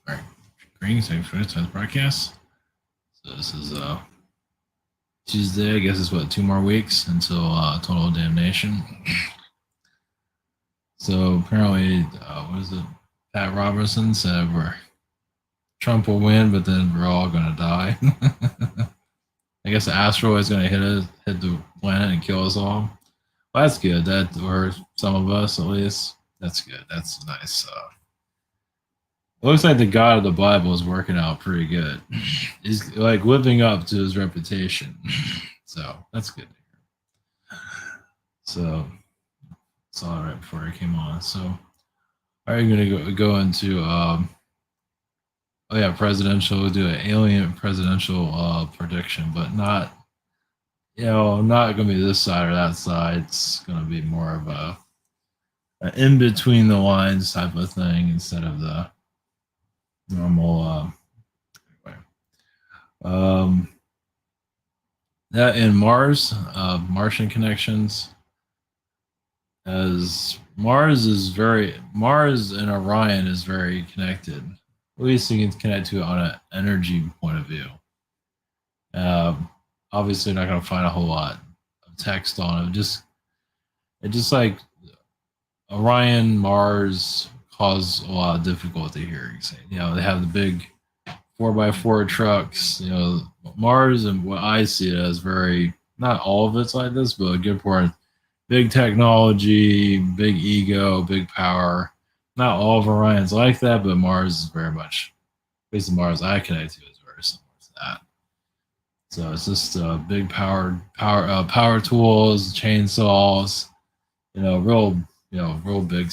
All right. Greetings. Thanks for this broadcast. So this is Tuesday. I guess it's what 2 more weeks until total damnation. So apparently, what is it? Pat Robertson said Trump will win, but then we're all gonna die. I guess the asteroid is gonna hit the planet and kill us all. Well, that's good. That or some of us at least. That's good. That's nice. It looks like the God of the Bible is working out pretty good. He's like living up to his reputation. So that's good. So saw it right before I came on. So are you gonna go into oh yeah, presidential, we'll do an alien presidential prediction, but not not gonna be this side or that side. It's gonna be more of a an in between the lines type of thing instead of the normal anyway. That in Mars, Martian connections, as Mars and Orion is very connected. At least you can connect to it on an energy point of view. Obviously, you're not going to find a whole lot of text on it. It just like Orion, Mars cause a lot of difficulty here. They have the big 4x4 trucks. Mars and what I see it as very not all of it's like this, but a good part. Big technology, big ego, big power. Not all of Orion's like that, but Mars is very much. Based on Mars I connect to is very similar to that. So it's just big power tools, chainsaws. Real big.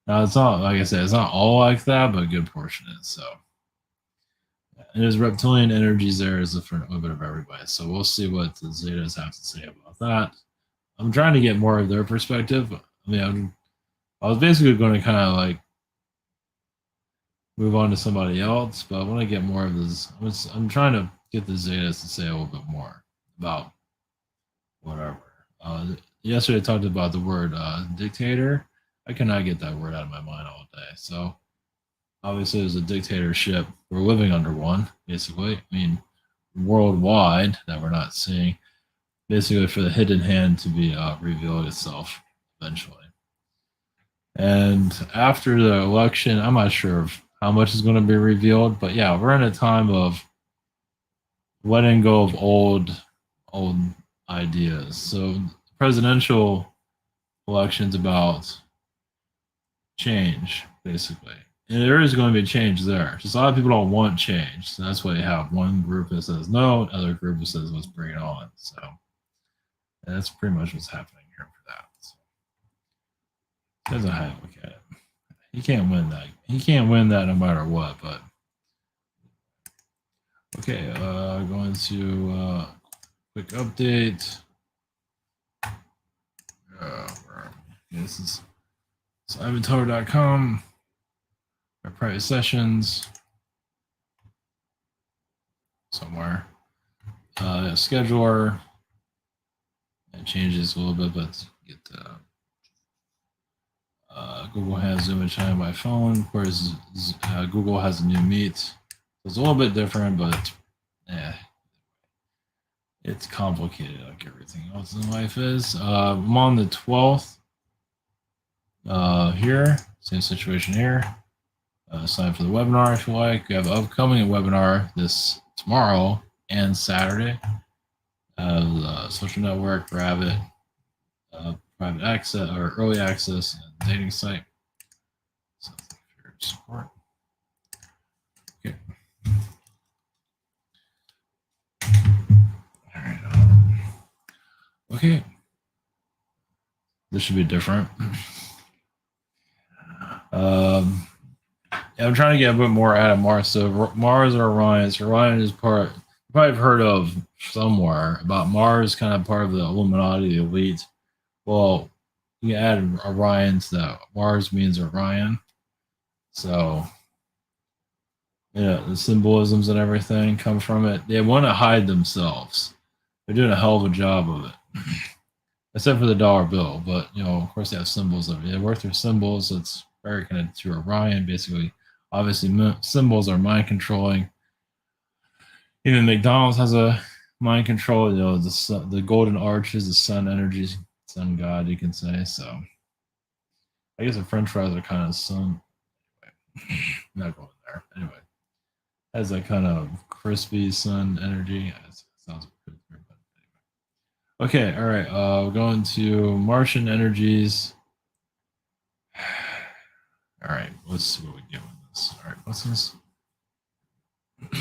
Now it's not like I said, it's not all like that, but a good portion is. So and there's reptilian energies there is for a little bit of everybody. So we'll see what the Zetas have to say about that. I'm trying to get more of their perspective. I was basically going to kind of like move on to somebody else, but I want to get more of this. I'm trying to get the Zetas to say a little bit more about whatever. Yesterday I talked about the word dictator. I cannot get that word out of my mind all day. So obviously there's a dictatorship. We're living under one, basically. Worldwide that we're not seeing. Basically for the hidden hand to be revealed itself eventually. And after the election, I'm not sure of how much is going to be revealed, but yeah, we're in a time of letting go of old ideas. So presidential elections about change, basically. And there is going to be change there. Just a lot of people don't want change. So that's why you have one group that says no, another group that says let's bring it on. So that's pretty much what's happening here for that. So that's how I look at it. He can't win that. He can't win that no matter what. But okay, going to quick update. This is ivantower.com. Our private sessions somewhere. Scheduler. It changes a little bit, but get Google has Zoom and China by phone. Of course, Google has a new Meet. So it's a little bit different, but it's complicated like everything else in life is. I'm on the 12th here. Same situation here. Sign up for the webinar if you like. We have an upcoming webinar this tomorrow and Saturday. Social network, Rabbit, private access or early access and dating site. So for your support. Okay. All right. Okay. This should be different. I'm trying to get a bit more out of Mars. So Mars or Orion. So Orion is part. You probably have heard of somewhere about Mars, kind of part of the Illuminati, the elite. Well, you can add Orion to that. Mars means Orion. So, the symbolisms and everything come from it. They want to hide themselves. They're doing a hell of a job of it. Except for the dollar bill. But, of course they have symbols of it. They work through symbols. It's very connected to Orion. Basically, Obviously, symbols are mind controlling. Even McDonald's has a mind control. You know, the golden arches, the sun energy, sun god, you can say. So I guess the French fries are kind of sun. Not going there. Anyway, has that kind of crispy sun energy. It sounds pretty weird, but anyway. Okay, all right. We're going to Martian energies. All right, let's see what we get with this. All right, what's this? Of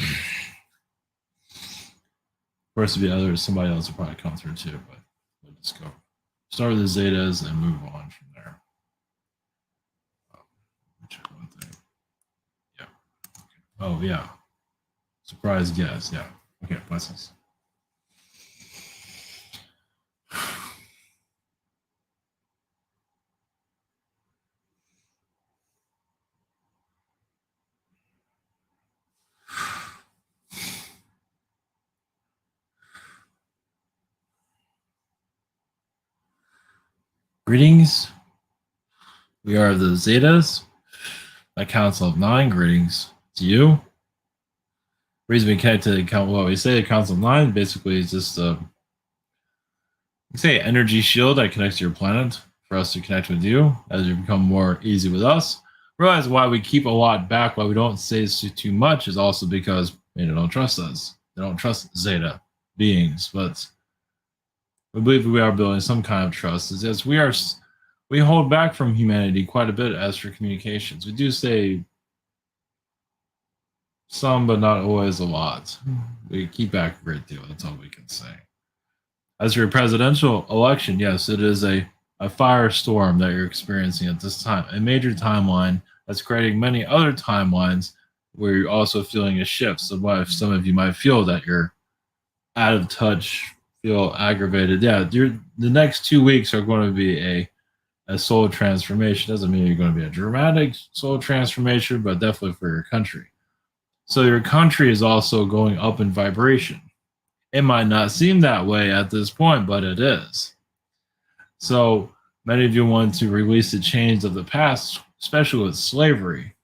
course, if the other somebody else will probably come through too, but we'll just go start with the Zetas and move on from there. Check one thing. Yeah. Okay. Oh yeah. Surprise guess. Yeah. Okay. Blessings. Greetings. We are the Zetas, a council of 9. Greetings to you. Reason we connect to the count. Well, we say the council of 9 basically is just you say energy shield that connects to your planet for us to connect with you as you become more easy with us. Realize why we keep a lot back, why we don't say too much is also because they don't trust us. They don't trust Zeta beings, but we believe we are building some kind of trust. As we hold back from humanity quite a bit as for communications. We do say some, but not always a lot. We keep back a great deal. That's all we can say. As for your presidential election, yes, it is a firestorm that you're experiencing at this time, a major timeline that's creating many other timelines where you're also feeling a shift. So, what if some of you might feel that you're out of touch, feel aggravated? Yeah, the next 2 weeks are going to be a soul transformation. Doesn't mean you're going to be a dramatic soul transformation, but definitely for your country. So, your country is also going up in vibration. It might not seem that way at this point, but it is. So many of you want to release the chains of the past, especially with slavery.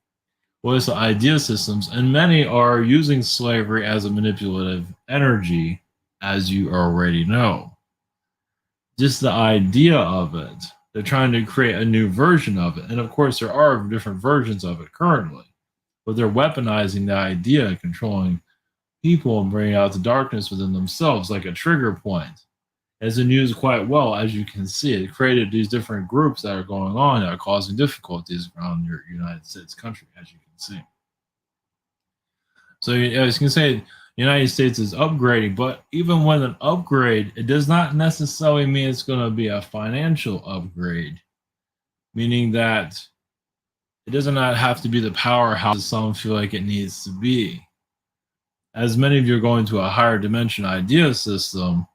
Well, it's the idea systems, and many are using slavery as a manipulative energy, as you already know. Just the idea of it, they're trying to create a new version of it. And of course, there are different versions of it currently, but they're weaponizing the idea, controlling people and bringing out the darkness within themselves like a trigger point. It's been used quite well, as you can see. It created these different groups that are going on that are causing difficulties around your United States country, as you can see. So, as you can say, the United States is upgrading, but even with an upgrade, it does not necessarily mean it's going to be a financial upgrade, meaning that it does not have to be the powerhouse some feel like it needs to be. As many of you are going to a higher dimension idea system,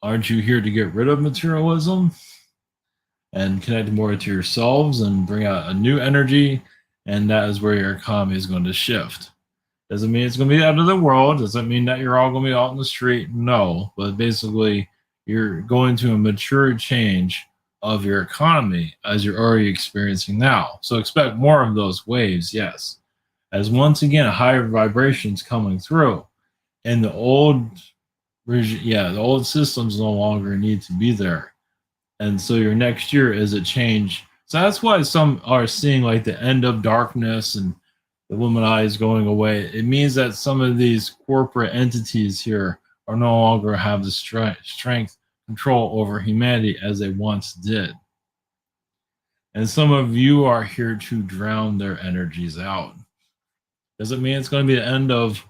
aren't you here to get rid of materialism and connect more to yourselves and bring out a new energy? And that is where your economy is going to shift. Doesn't mean it's going to be out of the world. Doesn't mean that you're all going to be out in the street. No, but basically you're going to a mature change of your economy as you're already experiencing now. So expect more of those waves, yes. As once again, higher vibrations coming through. And the old systems no longer need to be there. And so your next year is a change. So that's why some are seeing like the end of darkness and the Illuminati going away. It means that some of these corporate entities here are no longer have the strength, control over humanity as they once did. And some of you are here to drown their energies out. Doesn't mean it's going to be the end of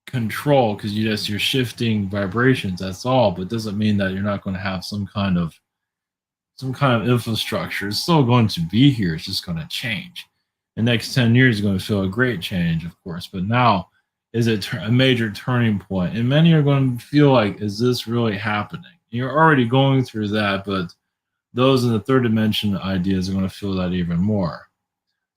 control because you're shifting vibrations. That's all, but doesn't mean that you're not going to have some kind of infrastructure. It's still going to be here. It's just going to change. The next 10 years is going to feel a great change, of course, but now is a major turning point, and many are going to feel like, is this really happening? You're already going through that, but those in the third dimension ideas are going to feel that even more.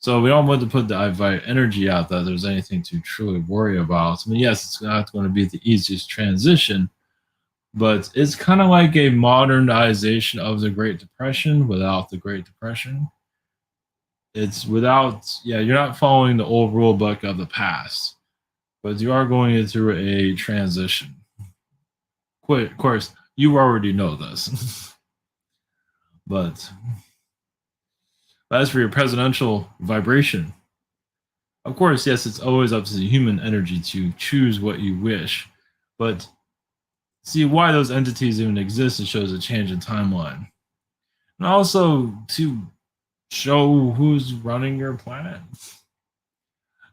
So we don't want to put the energy out that there's anything to truly worry about. I mean, yes, it's not going to be the easiest transition, but it's kind of like a modernization of the Great Depression without the Great Depression. it's without, yeah, you're not following the old rule book of the past, but you are going through a transition. Of course, you already know this, but as for your presidential vibration, of course, yes, it's always up to the human energy to choose what you wish, but see why those entities even exist. It shows a change in timeline, and also to show who's running your planet.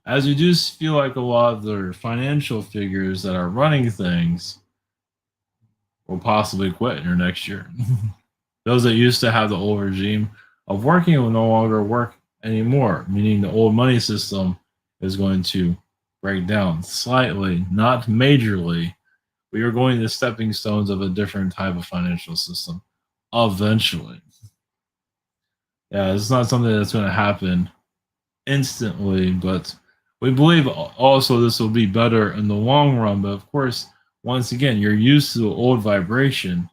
As you do feel like a lot of the financial figures that are running things will possibly quit in your next year. Those that used to have the old regime of working will no longer work anymore, meaning the old money system is going to break down slightly, not majorly, but you're going to stepping stones of a different type of financial system eventually. Yeah, it's not something that's going to happen instantly, but we believe also this will be better in the long run. But of course, once again, you're used to the old vibration.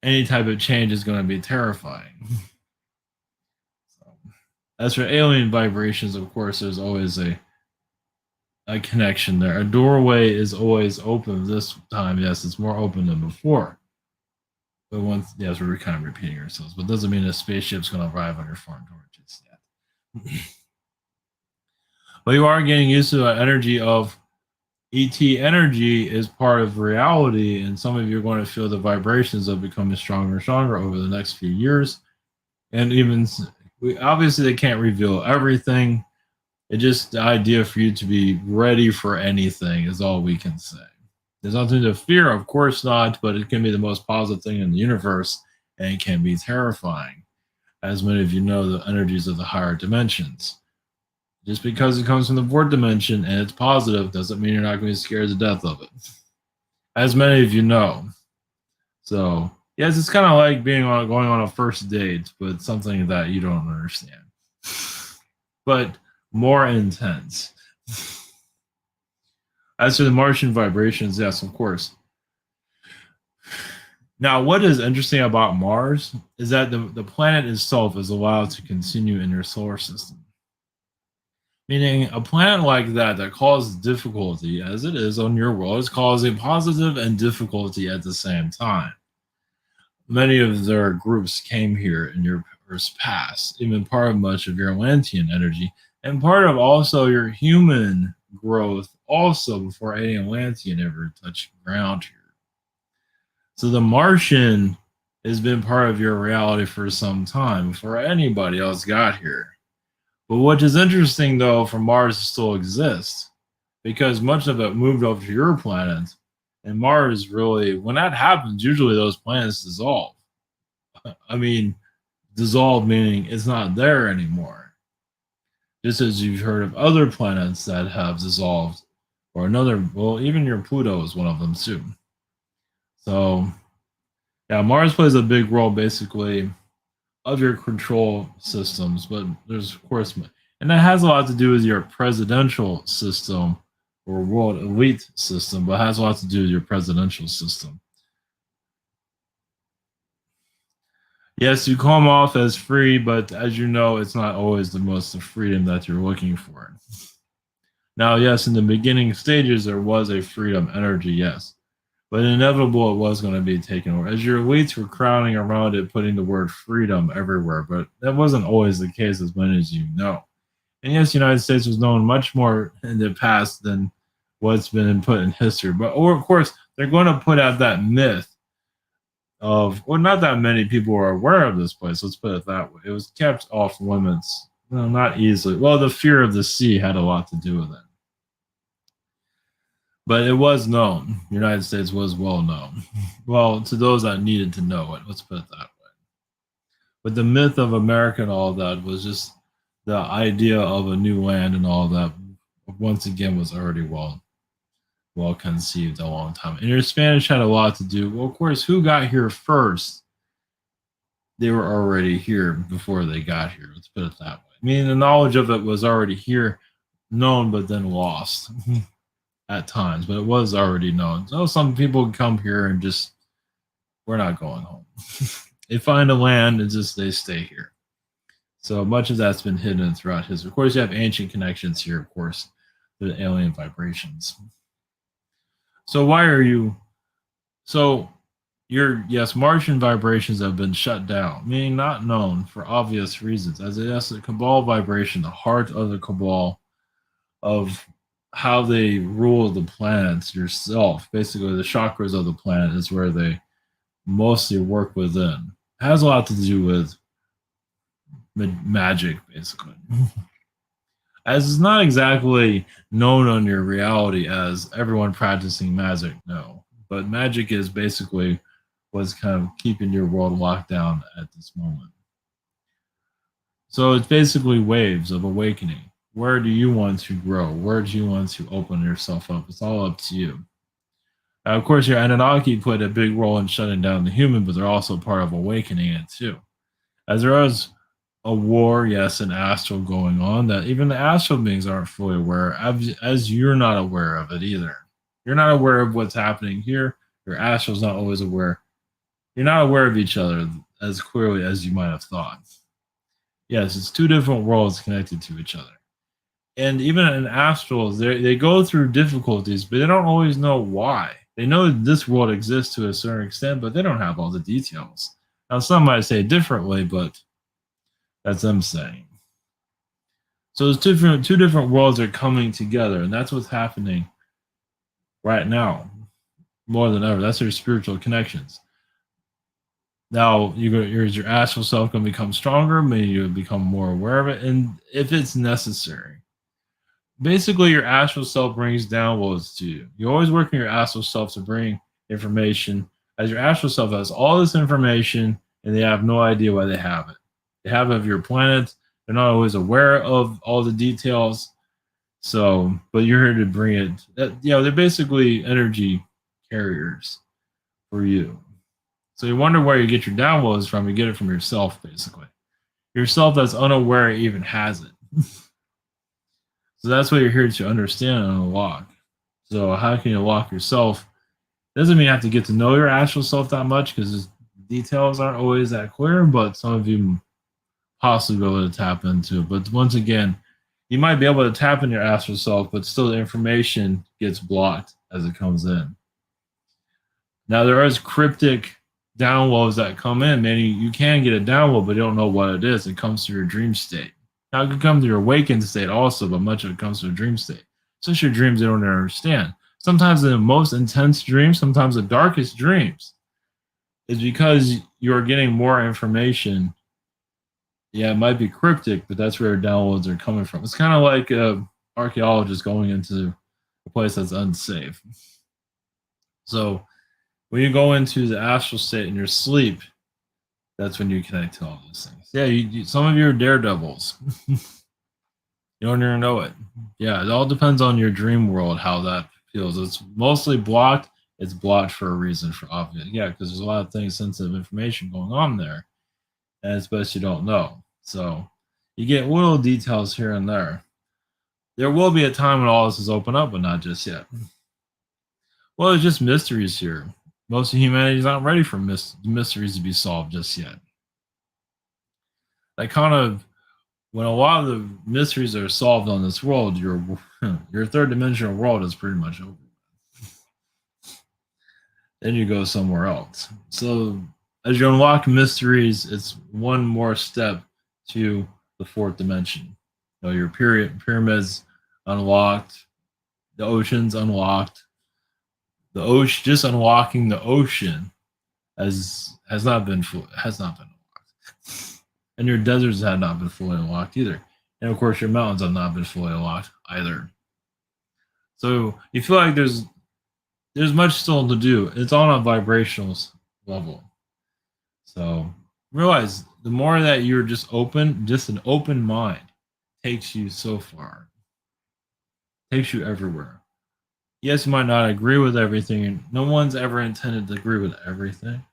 Any type of change is going to be terrifying. So, as for alien vibrations, of course, there's always a connection there. A doorway is always open. This time, yes, it's more open than before. But once, yes, we're kind of repeating ourselves, but doesn't mean a spaceship's going to arrive on your front door just yet. But you are getting used to the energy of ET energy is part of reality, and some of you are going to feel the vibrations of becoming stronger and stronger over the next few years. And even obviously, they can't reveal everything. It's just the idea for you to be ready for anything is all we can say. There's nothing to fear, of course not, but it can be the most positive thing in the universe, and it can be terrifying. As many of you know, the energies of the higher dimensions. Just because it comes from the fourth dimension and it's positive doesn't mean you're not going to be scared to death of it. As many of you know. So, yes, it's kind of like going on a first date, but something that you don't understand. But more intense. As for the Martian vibrations, yes, of course. Now, what is interesting about Mars is that the planet itself is allowed to continue in your solar system. Meaning, a planet like that causes difficulty, as it is on your world, is causing positive and difficulty at the same time. Many of their groups came here in your Earth's past, even part of much of your Atlantean energy, and part of also your human growth, also before any Atlantean ever touched ground here. So the Martian has been part of your reality for some time before anybody else got here. But what is interesting, though, for Mars to still exist, because much of it moved over to your planet, and Mars really, when that happens, usually those planets dissolve. I mean, dissolve meaning it's not there anymore. Just as you've heard of other planets that have dissolved, or another, well, even your Pluto is one of them too. So, yeah, Mars plays a big role basically of your control systems, but there's of course, and that has a lot to do with your presidential system or world elite system, but has a lot to do with your presidential system. Yes, you come off as free, but as you know, it's not always the most of freedom that you're looking for. Now, yes, in the beginning stages, there was a freedom energy, yes, but inevitable it was going to be taken over. As your elites were crowding around it, putting the word freedom everywhere, but that wasn't always the case, as many as you know. And yes, the United States was known much more in the past than what's been put in history. But, or of course, they're going to put out that myth of, well, not that many people are aware of this place. Let's put it that way. It was kept off limits, well, not easily. Well, the fear of the sea had a lot to do with it. But it was known. The United States was well known. Well, to those that needed to know it, let's put it that way. But the myth of America and all that was just the idea of a new land and all that, once again, was already well conceived a long time. And your Spanish had a lot to do. Well, of course, who got here first? They were already here before they got here. Let's put it that way. I mean, the knowledge of it was already here, known, but then lost at times. But it was already known. So some people come here and just, we're not going home. They find a land and just they stay here. So much of that's been hidden throughout history. Of course, you have ancient connections here, of course, the alien vibrations. So why are you so your yes, Martian vibrations have been shut down, meaning not known for obvious reasons. As yes, the Cabal vibration, the heart of the Cabal of how they rule the planets yourself, basically the chakras of the planet is where they mostly work within. It has a lot to do with magic, basically. As it's not exactly known on your reality as everyone practicing magic, no. But magic is basically what's kind of keeping your world locked down at this moment. So it's basically waves of awakening. Where do you want to grow? Where do you want to open yourself up? It's all up to you. Of course, your Anunnaki played a big role in shutting down the human, but they're also part of awakening it too. As there is a war, yes, an astral going on that even the astral beings aren't fully aware, as you're not aware of it either. You're not aware of what's happening here. Your astral's not always aware. You're not aware of each other as clearly as you might have thought. Yes, it's two different worlds connected to each other. And even in astrals, they go through difficulties, but they don't always know why. They know this world exists to a certain extent, but they don't have all the details. Now, some might say differently, but that's them saying. So there's two different worlds are coming together, and that's what's happening right now, more than ever. That's your spiritual connections. Now, your astral self going to become stronger. Maybe you become more aware of it, and if it's necessary. Basically, your astral self brings downloads to you. You always work on your astral self to bring information, as your astral self has all this information, and they have no idea why they have it. They have it of your planet. They're not always aware of all the details. So, but you're here to bring it. They're basically energy carriers for you. So you wonder where you get your downloads from. You get it from yourself, basically. Yourself that's unaware even has it. So that's what you're here to understand and unlock. So how can you unlock yourself? Doesn't mean you have to get to know your actual self that much because details aren't always that clear, but some of you possibly be able to tap into. But once again, you might be able to tap into your astral self, but still the information gets blocked as it comes in. Now there is cryptic downloads that come in. Meaning you can get a download, but you don't know what it is. It comes through your dream state. Now it can come to your awakened state also, but much of it comes to a dream state. Since your dreams, you don't understand. Sometimes the most intense dreams, sometimes the darkest dreams, is because you're getting more information. Yeah, it might be cryptic, but that's where your downloads are coming from. It's kind of like archaeologists going into a place that's unsafe. So when you go into the astral state in your sleep, that's when you connect to all those things. Yeah, some of you are daredevils. You don't even know it. Yeah, it all depends on your dream world, how that feels. It's mostly blocked. It's blocked for a reason, for obvious. Yeah, because there's a lot of things, sensitive information going on there, and it's best you don't know. So you get little details here and there. There will be a time when all this is open up, but not just yet. Well, it's just mysteries here. Most of humanity is not ready for mysteries to be solved just yet. That kind of when a lot of the mysteries are solved on this world, your third dimensional world is pretty much over. Then you go somewhere else. So as you unlock mysteries, it's one more step to the fourth dimension. Your pyramids unlocked, the oceans unlocked, the ocean just unlocking the ocean has not been unlocked. And your deserts have not been fully unlocked either. And of course, your mountains have not been fully unlocked either. So you feel like there's much still to do. It's all on a vibrational level. So realize the more that you're just open, just an open mind takes you so far, takes you everywhere. Yes, you might not agree with everything, and no one's ever intended to agree with everything,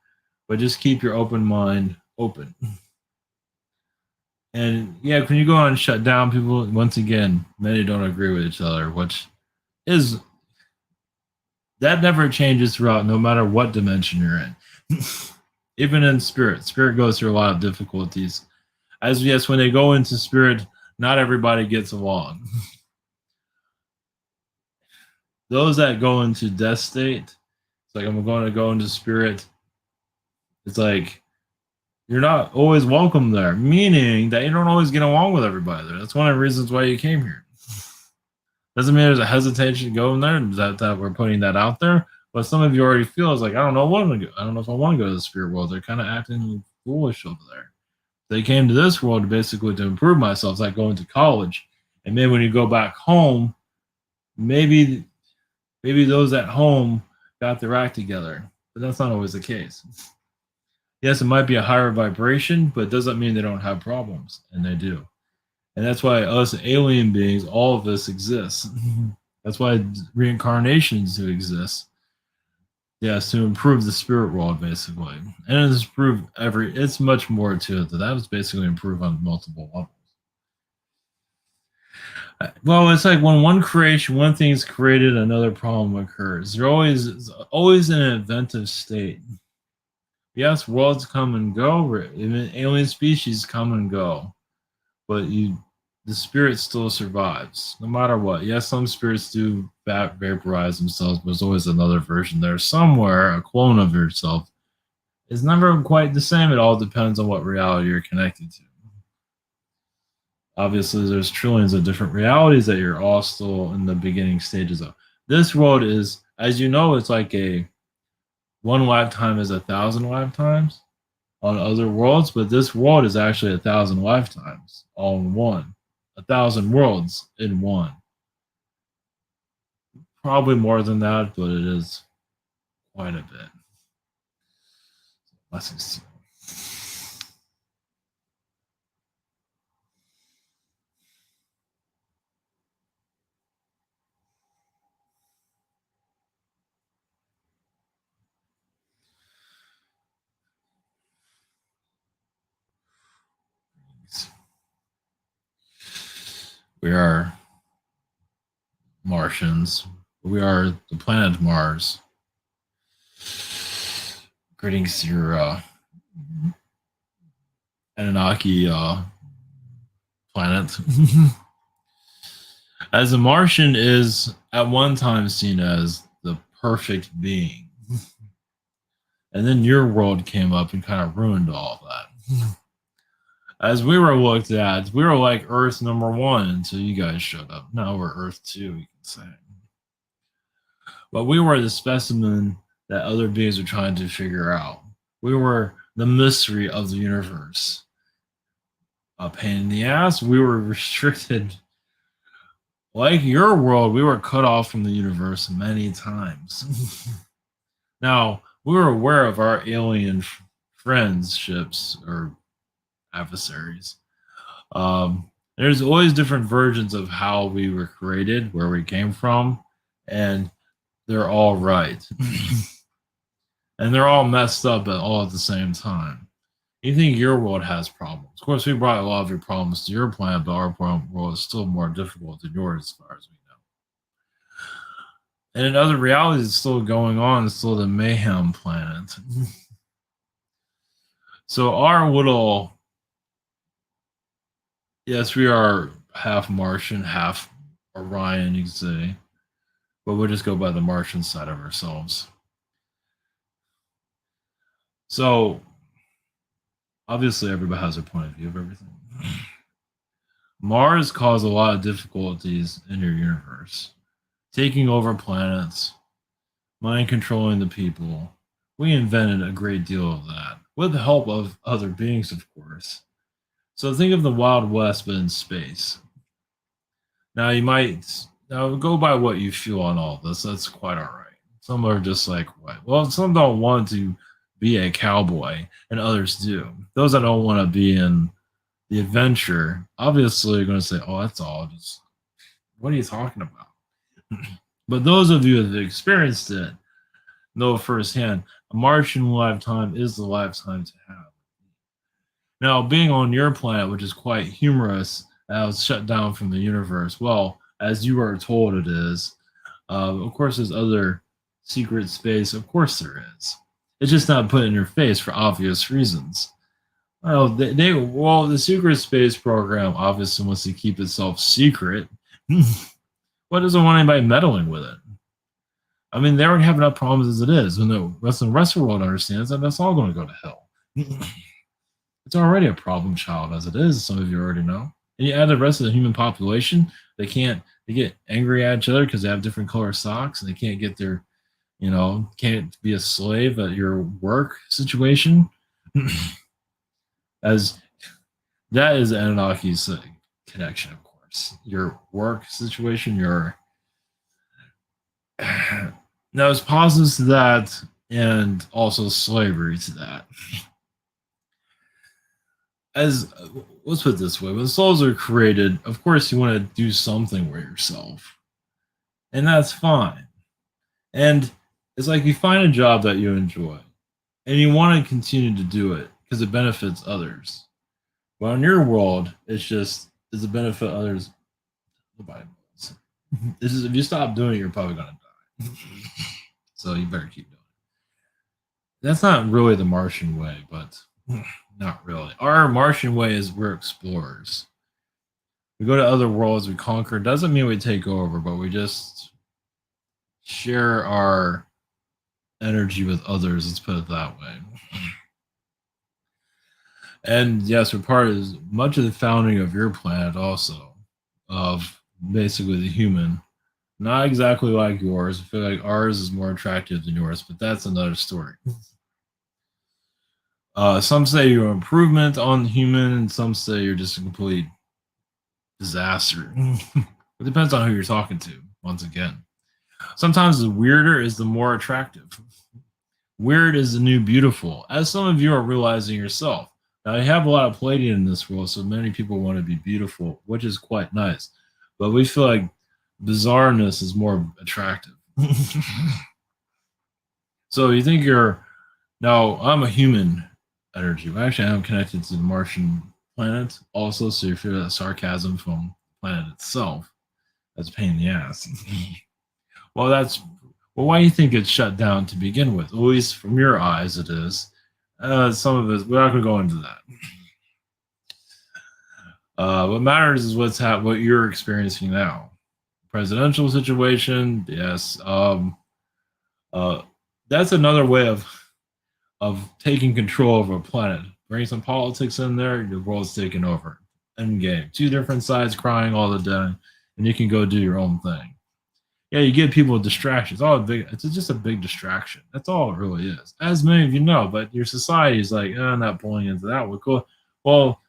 but just keep your open mind open. And yeah, when you go on and shut down people, once again, many don't agree with each other, which is that never changes throughout, no matter what dimension you're in. Even in spirit goes through a lot of difficulties As yes, when they go into spirit, not everybody gets along. Those that go into death state, it's like I'm going to go into spirit. It's like you're not always welcome there, meaning that you don't always get along with everybody there. That's one of the reasons why you came here. Doesn't mean there's a hesitation to go in there, that we're putting that out there. But some of you already feel it's like, I don't know what I'm gonna go. I don't know if I want to go to the spirit world. They're kind of acting foolish over there. They came to this world basically to improve myself. It's like going to college. And maybe when you go back home, maybe those at home got their act together. But that's not always the case. Yes, it might be a higher vibration, but it doesn't mean they don't have problems. And they do. And that's why us alien beings, all of us exist. That's why reincarnations do exist. Yes, to improve the spirit world, basically. And it's improve it's much more to it. That was basically improve on multiple levels. Well, it's like when one thing is created, another problem occurs. They're always in an inventive state. Yes, worlds come and go, even alien species come and go, but the spirit still survives no matter what. Yes, some spirits do vaporize themselves, but there's always another version there somewhere, a clone of yourself. It's never quite the same. It all depends on what reality you're connected to. Obviously, there's trillions of different realities that you're all still in the beginning stages of. This world is, as you know, it's like one lifetime is 1,000 lifetimes on other worlds, but this world is actually 1,000 lifetimes all in one. 1,000 worlds in one. Probably more than that, but it is quite a bit. Let's see. We are Martians. We are the planet Mars. Greetings to your Anunnaki planet. As a Martian is at one time seen as the perfect being. And then your world came up and kind of ruined all of that. As we were looked at, we were like Earth number 1 until you guys showed up. Now we're Earth 2, you can say. But we were the specimen that other beings are trying to figure out. We were the mystery of the universe. A pain in the ass. We were restricted. Like your world, we were cut off from the universe many times. Now, we were aware of our alien friendships or adversaries. There's always different versions of how we were created, where we came from, and they're all right. And they're all messed up all at the same time. You think your world has problems. Of course, we brought a lot of your problems to your planet, but our world is still more difficult than yours as far as we know. And in other realities, it's still going on. It's still the mayhem planet. So our little... Yes, we are half Martian, half Orion, you could say. But we'll just go by the Martian side of ourselves. So, obviously, everybody has a point of view of everything. Mars caused a lot of difficulties in your universe. Taking over planets, mind controlling the people. We invented a great deal of that, with the help of other beings, of course. So think of the Wild West, but in space. Now go by what you feel on all this. That's quite all right. Some are just like, what? Well, some don't want to be a cowboy, and others do. Those that don't want to be in the adventure, obviously, are going to say, "Oh, that's all. Just what are you talking about?" But those of you that have experienced it know firsthand, a Martian lifetime is the lifetime to have. Now, being on your planet, which is quite humorous, that was shut down from the universe. Well, as you are told it is. Of course, there's other secret space. Of course, there is. It's just not put in your face for obvious reasons. Well, well, the secret space program obviously wants to keep itself secret. What doesn't want anybody meddling with it? I mean, they already have enough problems as it is. And the rest of the world understands that that's all going to go to hell. It's already a problem child as it is. Some of you already know. And you add the rest of the human population, they get angry at each other because they have different color socks and they can't get their, can't be a slave at your work situation. As that is Anunnaki's connection, of course. Your work situation, your now it's positives to that and also slavery to that. As let's put it this way, when souls are created, of course you want to do something with yourself. And that's fine. And it's like you find a job that you enjoy and you want to continue to do it because it benefits others. But in your world, it's a benefit others. Nobody knows. This is if you stop doing it, you're probably gonna die. So you better keep doing it. That's not really the Martian way, but not really. Our Martian way is we're explorers. We go to other worlds, we conquer. Doesn't mean we take over, but we just share our energy with others. Let's put it that way. And yes, we're part of much of the founding of your planet, also of basically the human. Not exactly like yours. I feel like ours is more attractive than yours, but that's another story. Some say you're an improvement on the human, and some say you're just a complete disaster. It depends on who you're talking to, once again. Sometimes the weirder is the more attractive. Weird is the new beautiful, as some of you are realizing yourself. Now, you have a lot of Palladium in this world, so many people want to be beautiful, which is quite nice. But we feel like bizarreness is more attractive. So you think you're now I'm a human energy. Well, actually, I'm connected to the Martian planet also, so you feel that sarcasm from the planet itself. That's a pain in the ass. Well, why do you think it's shut down to begin with? At least from your eyes, it is. Some of it, we're not going to go into that. What matters is what you're experiencing now. Presidential situation, yes. That's another way of taking control of a planet. Bring some politics in there, your world's taken over. End game. Two different sides crying all the time, and you can go do your own thing. Yeah, you give people distractions. It's just a big distraction. That's all it really is. As many of you know, but your society is like, I'm not pulling into that one. Cool. Well,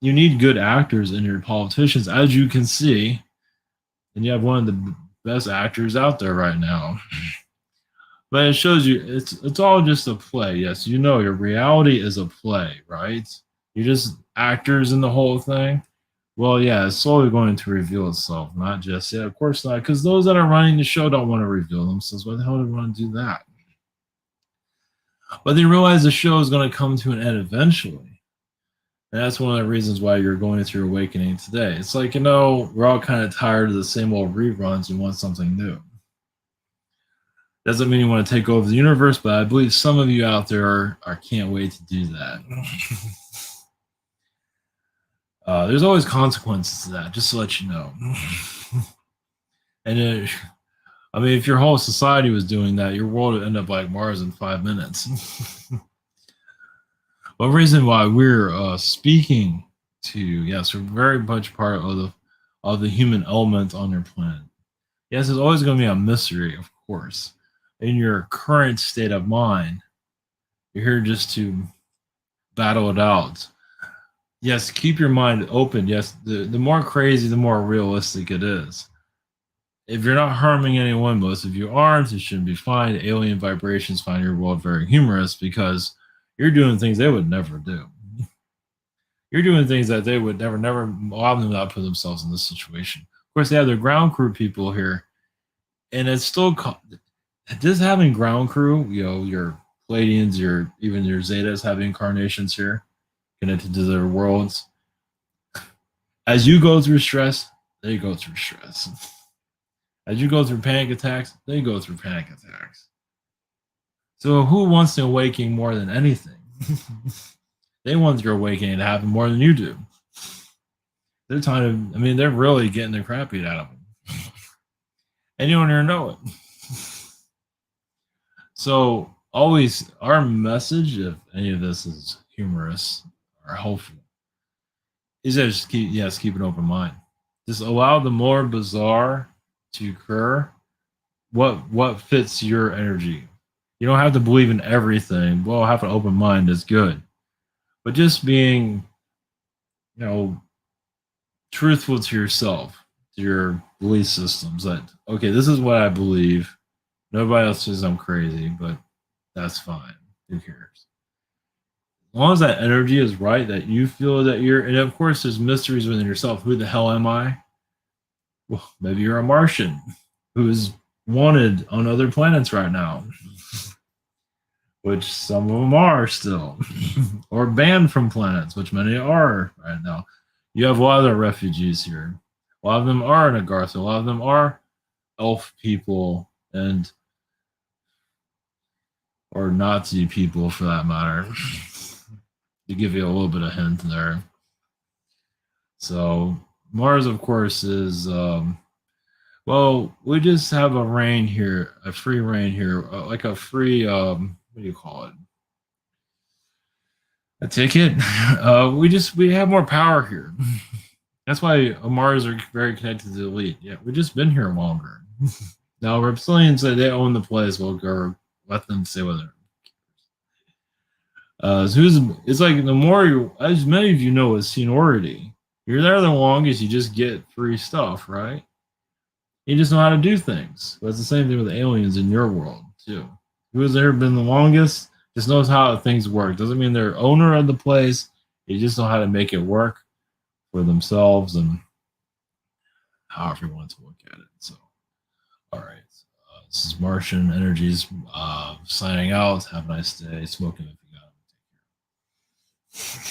you need good actors in your politicians, as you can see, and you have one of the best actors out there right now. But it shows you it's all just a play. Yes, you know your reality is a play, right? You're just actors in the whole thing. Well, yeah, it's slowly going to reveal itself. Not just yet, of course not, because those that are running the show don't want to reveal themselves. Why the hell do they want to do that? But they realize the show is going to come to an end eventually. And that's one of the reasons why you're going through awakening today. It's like, we're all kind of tired of the same old reruns and want something new. Doesn't mean you want to take over the universe, but I believe some of you out there can't wait to do that. There's always consequences to that, just to let you know. And if your whole society was doing that, your world would end up like Mars in 5 minutes. One reason why we're speaking to you, yes, we're very much part of the human element on your planet. Yes, there's always going to be a mystery, of course. In your current state of mind, you're here just to battle it out. Yes, keep your mind open. Yes, the more crazy, the more realistic it is. If you're not harming anyone, most of you aren't, it shouldn't be fine. Alien vibrations find your world very humorous because you're doing things they would never do. You're doing things that they would never allow them not put themselves in this situation. Of course, they have their ground crew people here, and it's still just having ground crew, your Palladians, even your Zetas have incarnations here connected to their worlds. As you go through stress, they go through stress. As you go through panic attacks, they go through panic attacks. So who wants to awaken more than anything? They want your awakening to happen more than you do. They're trying to, I mean, they're really getting the crap beat out of them. And you don't even know it. So always our message, if any of this is humorous or helpful, is that just keep an open mind. Just allow the more bizarre to occur. What fits your energy. You don't have to believe in everything. Well, have an open mind is good. But just being, you know, truthful to yourself, to your belief systems that okay, this is what I believe. Nobody else says I'm crazy, but that's fine. Who cares? As long as that energy is right, that you feel that you're, and of course, there's mysteries within yourself. Who the hell am I? Well, maybe you're a Martian who is wanted on other planets right now, which some of them are still, or banned from planets, which many are right now. You have a lot of refugees here. A lot of them are Nagartha. A lot of them are elf people and or Nazi people for that matter. To give you a little bit of hint there. So Mars, of course, is well, we just have a reign here, a free reign here, like a free what do you call it? A ticket. We have more power here. That's why Mars are very connected to the elite. Yeah, we've just been here longer. Now reptilians say they own the place. We'll go let them say whether. So it's like the more you, as many of you know, is seniority. You're there the longest, you just get free stuff, right? You just know how to do things. But it's the same thing with aliens in your world too. Who has ever been the longest just knows how things work. Doesn't mean they're owner of the place. They just know how to make it work for themselves and however you want to look at it. So, all right. This is Martian Energies signing out. Have a nice day. Smoking if you got it. Take care.